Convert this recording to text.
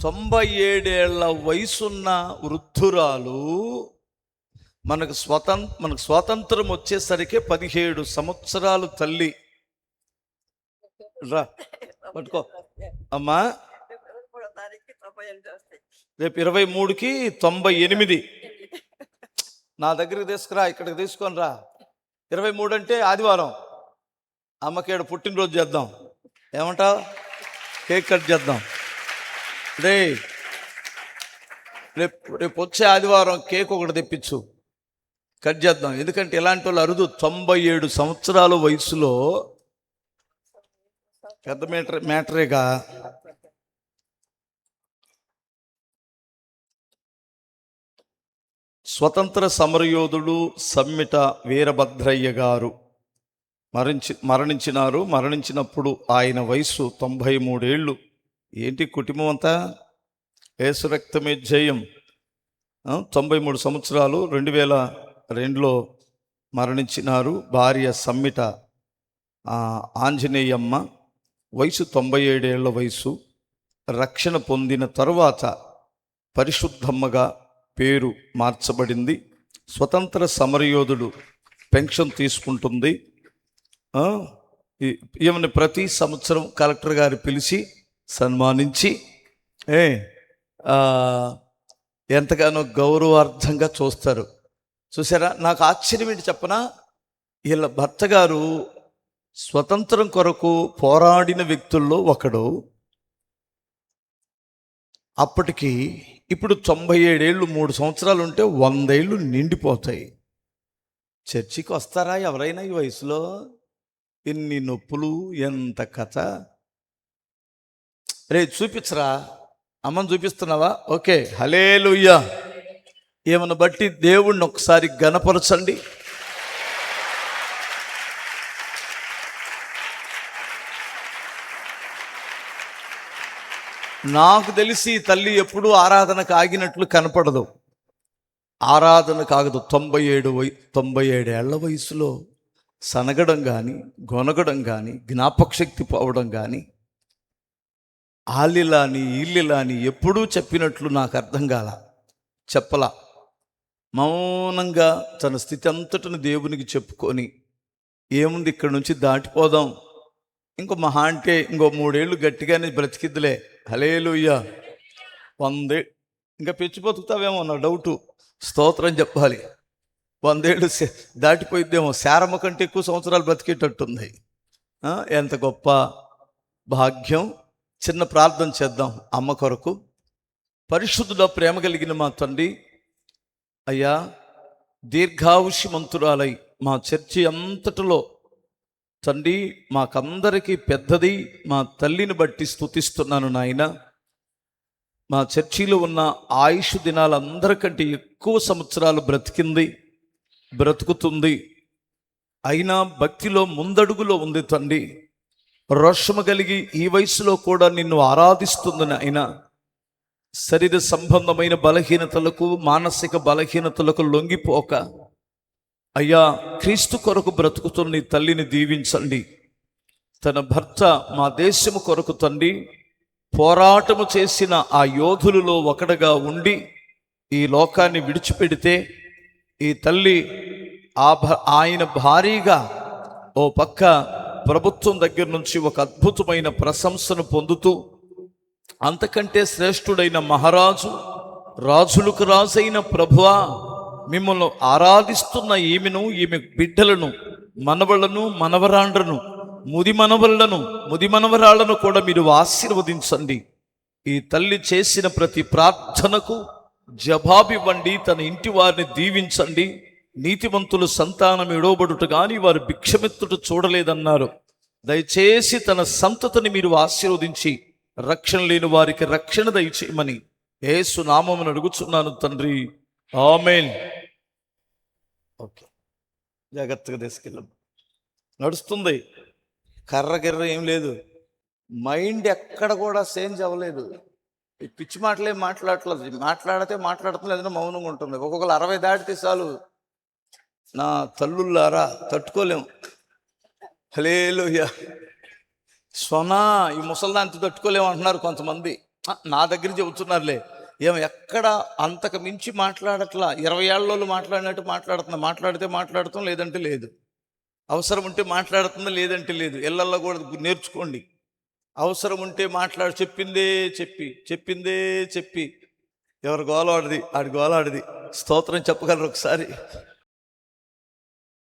97 వయసున్న వృద్ధురాలు మనకు స్వాతంత్రం వచ్చేసరికి 17 సంవత్సరాలు తల్లి. రా పట్టుకో అమ్మా. రేపు 23కి 98 నా దగ్గరికి తీసుకురా, ఇక్కడికి తీసుకొని రా. 23 అంటే ఆదివారం. అమ్మకేడు పుట్టినరోజు చేద్దాం, ఏమంటావు? కేక్ కట్ చేద్దాం. రేపు వచ్చే ఆదివారం కేక్ ఒకటి తెప్పించు, కట్ చేద్దాం. ఎందుకంటే ఇలాంటి వాళ్ళు అరుదు. 97 సంవత్సరాల వయసులో పెద్ద మ్యాటరేగా. స్వతంత్ర సమరయోధుడు సమ్మిట వీరభద్రయ్య గారు మరణించినప్పుడు ఆయన వయసు 93 ఏళ్ళు. ఏంటి కుటుంబం అంతా? యేసు రక్తమే జయం. 93 సంవత్సరాలు. 2002లో మరణించినారు. భార్య సమ్మిట ఆంజనేయమ్మ, వయసు 97 ఏళ్ల వయసు. రక్షణ పొందిన తరువాత పరిశుద్ధమ్మగా పేరు మార్చబడింది. స్వతంత్ర సమరయోధుడు పెన్షన్ తీసుకుంటుంది. ఈమెను ప్రతి సంవత్సరం కలెక్టర్ గారు పిలిచి సన్మానించి ఎంతగానో గౌరవార్థంగా చూస్తారు. చూసారా? నాకు ఆశ్చర్యం ఏంటి చెప్పనా? వీళ్ళ భర్త గారు స్వతంత్రం కొరకు పోరాడిన వ్యక్తుల్లో ఒకడు. అప్పటికి ఇప్పుడు 97 ఏళ్ళు, 3 సంవత్సరాలు ఉంటే 100 ఏళ్ళు నిండిపోతాయి. చర్చికి వస్తారా ఎవరైనా ఈ వయసులో? ఎన్ని నొప్పులు, ఎంత కథ. రే చూపించరా, అమ్మని చూపిస్తున్నావా? ఓకే, హల్లెలూయా. ఏమన్నా బట్టి దేవుణ్ణి ఒకసారి ఘనపరచండి. నాకు తెలిసి తల్లి ఎప్పుడూ ఆరాధనకు ఆగినట్లు కనపడదు. ఆరాధనకు ఆగదు. 97 ఏళ్ల వయసులో సనగడం కానీ, గొనగడం కానీ, జ్ఞాపకశక్తి పోవడం కానీ, ఆలిలాని ఈలిలాని ఎప్పుడూ చెప్పినట్లు నాకు అర్థం కాల. చెప్పలా. మౌనంగా తన స్థితి అంతటిని దేవునికి చెప్పుకొని, ఏముంది ఇక్కడి నుంచి దాటిపోదాం, ఇంకో మహా అంటే ఇంకో 3 ఏళ్ళు గట్టిగానే బ్రతికిద్దులే, హల్లెలూయా. 100 ఇంకా పెంచి బతుకుతావేమో నా డౌటు. స్తోత్రం చెప్పాలి. 100 ఏళ్ళు దాటిపోయిద్దేమో. శారమ్మ కంటే ఎక్కువ సంవత్సరాలు బ్రతికేటట్టుంది. ఎంత గొప్ప భాగ్యం. చిన్న ప్రార్థన చేద్దాం అమ్మ కొరకు. పరిశుద్ధుడ, ప్రేమ కలిగిన మా తండ్రి, అయ్యా, దీర్ఘాయుష్యమంతురాలై మా చర్చి అంతటిలో తండ్రి మాకందరికీ పెద్దది మా తల్లిని బట్టి స్తుతిస్తున్నాను నాయన. మా చర్చిలో ఉన్న ఆయుష్ దినాలందరికంటే ఎక్కువ సంవత్సరాలు బ్రతుకుతుంది. అయినా భక్తిలో ముందడుగులో ఉంది తండ్రి. రోషము కలిగి ఈ వయసులో కూడా నిన్ను ఆరాధిస్తుంది అయినా. శరీర సంబంధమైన బలహీనతలకు, మానసిక బలహీనతలకు లొంగిపోక అయ్యా, క్రీస్తు కొరకు బ్రతుకుతున్న నీ తల్లిని దీవించండి. తన భర్త మా దేశము కొరకు తండ్రి పోరాటము చేసిన ఆ యోధులలో ఒకడుగా ఉండి ఈ లోకాన్ని విడిచిపెడితే, ఈ తల్లి ఆయన భారీగా ఓ పక్క ప్రభుత్వం దగ్గర నుంచి ఒక అద్భుతమైన ప్రశంసను పొందుతూ, అంతకంటే శ్రేష్ఠుడైన మహారాజు, రాజులకు రాజైన ప్రభువా, మిమ్మల్ని ఆరాధిస్తున్న ఈమెను, ఈమె బిడ్డలను, మనవళ్లను, మనవరాండ్రను, ముది మనవరాళ్లను కూడా మీరు ఆశీర్వదించండి. ఈ తల్లి చేసిన ప్రతి ప్రార్థనకు జవాబివ్వండి. తన ఇంటి వారిని దీవించండి. నీతిమంతులు సంతానం ఎడవబడుట గాని వారు భిక్షమెత్తుట చూడలేదన్నారు. దయచేసి తన సంతతిని మీరు ఆశీర్వదించి రక్షణ లేని వారికి రక్షణ దయచేయమని యేసు నామమున అడుగుచున్నాను తండ్రి, ఆమేన్. ఓకే, జాగ్రత్తగా తీసుకెళ్ళం. నడుస్తుంది, కర్ర ఏం లేదు. మైండ్ ఎక్కడ కూడా చేంజ్ అవ్వలేదు. ఈ పిచ్చి మాటలే మాట్లాడట్లేదు. మాట్లాడుతుంది, ఏదైనా మౌనంగా ఉంటుంది. ఒక్కొక్కరు 60 దాటితే చాలు, నా తల్లుల్లారా తట్టుకోలేము. హల్లెలూయా. సొనా ఈ ముసల్దాంతి తట్టుకోలేము అంటున్నారు కొంతమంది. నా దగ్గర చెబుతున్నారులే. ఎక్కడ అంతకు మించి మాట్లాడట్లా. 20 ఏళ్లోళ్ళు మాట్లాడినట్టు మాట్లాడుతున్నా. మాట్లాడితే మాట్లాడతాం, లేదంటే లేదు. అవసరం ఉంటే మాట్లాడుతుందా, లేదంటే లేదు. ఇళ్ళల్లో కూడా నేర్చుకోండి. అవసరం ఉంటే చెప్పిందే చెప్పిందే చెప్పి ఎవరి గోల వాడిది, ఆడి గోల ఆడిది. స్తోత్రం చెప్పగలరు ఒకసారి?